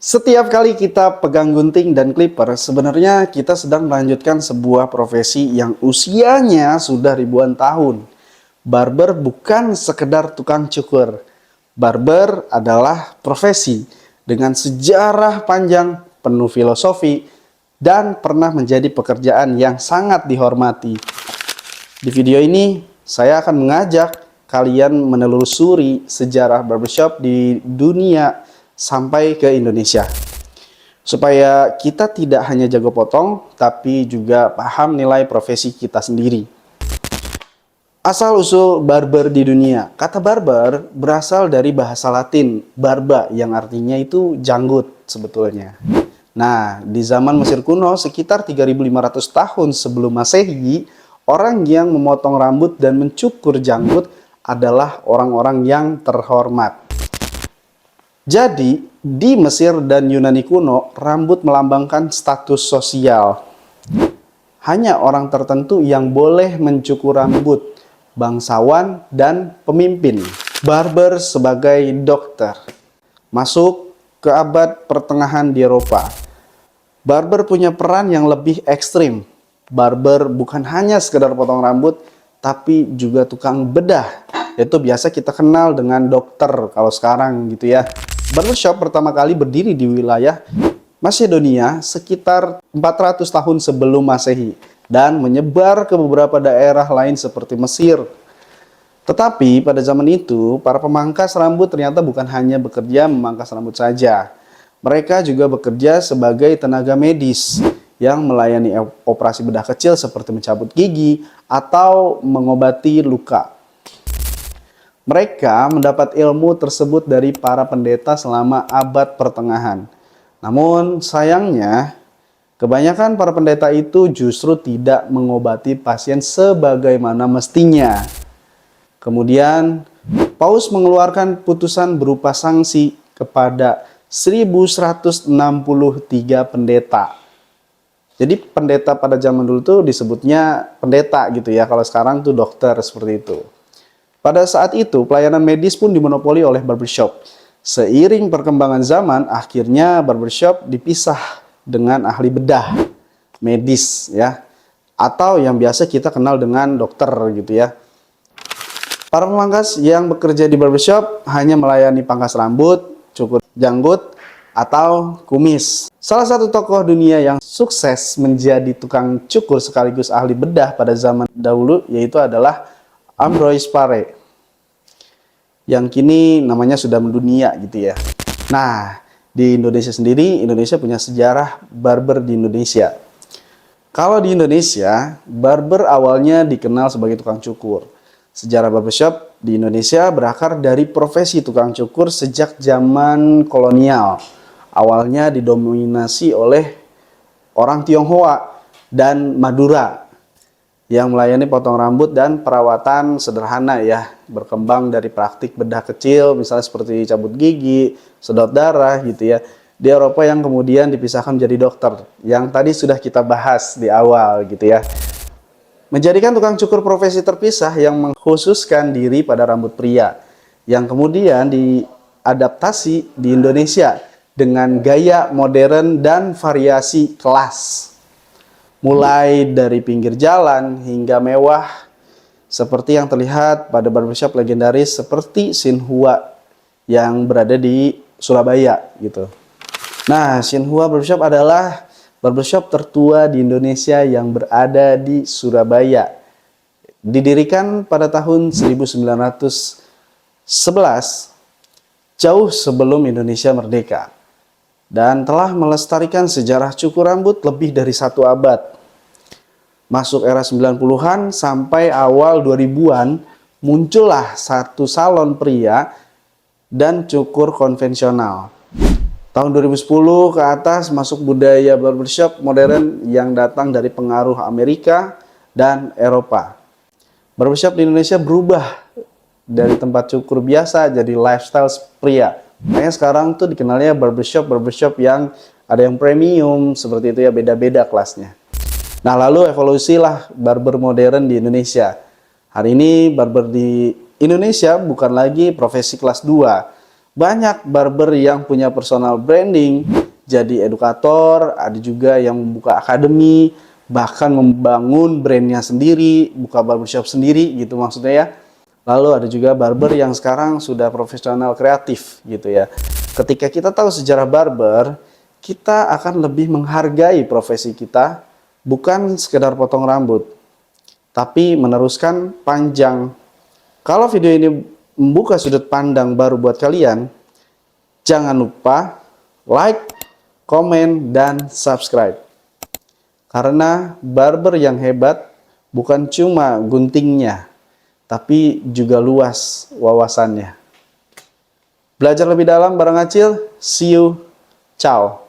Setiap kali kita pegang gunting dan clipper, sebenarnya kita sedang melanjutkan sebuah profesi yang usianya sudah ribuan tahun. Barber bukan sekedar tukang cukur. Barber adalah profesi dengan sejarah panjang, penuh filosofi, dan pernah menjadi pekerjaan yang sangat dihormati. Di video ini, saya akan mengajak kalian menelusuri sejarah barbershop di dunia sampai ke Indonesia. Supaya kita tidak hanya jago potong, tapi juga paham nilai profesi kita sendiri. Asal-usul barber di dunia. Kata barber berasal dari bahasa Latin, barba, yang artinya itu janggut sebetulnya. Nah, di zaman Mesir kuno, sekitar 3.500 tahun sebelum Masehi, orang yang memotong rambut dan mencukur janggut adalah orang-orang yang terhormat. Jadi, di Mesir dan Yunani kuno, rambut melambangkan status sosial. Hanya orang tertentu yang boleh mencukur rambut, bangsawan dan pemimpin. Barber sebagai dokter. Masuk ke abad pertengahan di Eropa. Barber punya peran yang lebih ekstrim. Barber bukan hanya sekedar potong rambut, tapi juga tukang bedah. Itu biasa kita kenal dengan dokter kalau sekarang gitu ya. Barbershop pertama kali berdiri di wilayah Macedonia sekitar 400 tahun sebelum Masehi dan menyebar ke beberapa daerah lain seperti Mesir. Tetapi pada zaman itu, para pemangkas rambut ternyata bukan hanya bekerja memangkas rambut saja. Mereka juga bekerja sebagai tenaga medis yang melayani operasi bedah kecil seperti mencabut gigi atau mengobati luka. Mereka mendapat ilmu tersebut dari para pendeta selama abad pertengahan. Namun sayangnya, kebanyakan para pendeta itu justru tidak mengobati pasien sebagaimana mestinya. Kemudian, Paus mengeluarkan putusan berupa sanksi kepada 1163 pendeta. Jadi pendeta pada zaman dulu tuh disebutnya pendeta gitu ya. Kalau sekarang tuh dokter seperti itu. Pada saat itu, pelayanan medis pun dimonopoli oleh barbershop. Seiring perkembangan zaman, akhirnya barbershop dipisah dengan ahli bedah medis ya, atau yang biasa kita kenal dengan dokter gitu ya. Para pemangkas yang bekerja di barbershop hanya melayani pangkas rambut, cukur janggut, atau kumis. Salah satu tokoh dunia yang sukses menjadi tukang cukur sekaligus ahli bedah pada zaman dahulu yaitu adalah Ambroise Paré, yang kini namanya sudah mendunia gitu ya. Nah, di Indonesia sendiri, Indonesia punya sejarah barber di Indonesia. Kalau di Indonesia, barber awalnya dikenal sebagai tukang cukur. Sejarah barbershop di Indonesia berakar dari profesi tukang cukur sejak zaman kolonial. Awalnya didominasi oleh orang Tionghoa dan Madura yang melayani potong rambut dan perawatan sederhana ya, berkembang dari praktik bedah kecil misalnya seperti cabut gigi, sedot darah gitu ya, di Eropa yang kemudian dipisahkan menjadi dokter yang tadi sudah kita bahas di awal gitu ya. Menjadikan tukang cukur profesi terpisah yang mengkhususkan diri pada rambut pria yang kemudian diadaptasi di Indonesia dengan gaya modern dan variasi kelas. Mulai dari pinggir jalan hingga mewah seperti yang terlihat pada barbershop legendaris seperti Xinhua yang berada di Surabaya gitu. Nah, Xinhua Barbershop adalah barbershop tertua di Indonesia yang berada di Surabaya. Didirikan pada tahun 1911, jauh sebelum Indonesia merdeka, dan telah melestarikan sejarah cukur rambut lebih dari 1 abad. Masuk era 90-an sampai awal 2000-an, muncullah satu salon pria dan cukur konvensional. Tahun 2010 ke atas masuk budaya barbershop modern yang datang dari pengaruh Amerika dan Eropa. Barbershop di Indonesia berubah dari tempat cukur biasa jadi lifestyle pria. Makanya sekarang tuh dikenalnya barbershop yang ada yang premium seperti itu ya, beda-beda kelasnya. Nah, lalu evolusilah barber modern di Indonesia. Hari ini barber di Indonesia bukan lagi profesi kelas 2, Banyak barber yang punya personal branding, jadi edukator, ada juga yang membuka akademi, bahkan membangun brandnya sendiri, buka barbershop sendiri gitu maksudnya ya. Lalu ada juga barber yang sekarang sudah profesional kreatif gitu ya. Ketika kita tahu sejarah barber, kita akan lebih menghargai profesi kita, bukan sekedar potong rambut, tapi meneruskan panjang. Kalau video ini membuka sudut pandang baru buat kalian, jangan lupa like, komen, dan subscribe. Karena barber yang hebat bukan cuma guntingnya, tapi juga luas wawasannya. Belajar lebih dalam bareng Acil. See you. Ciao.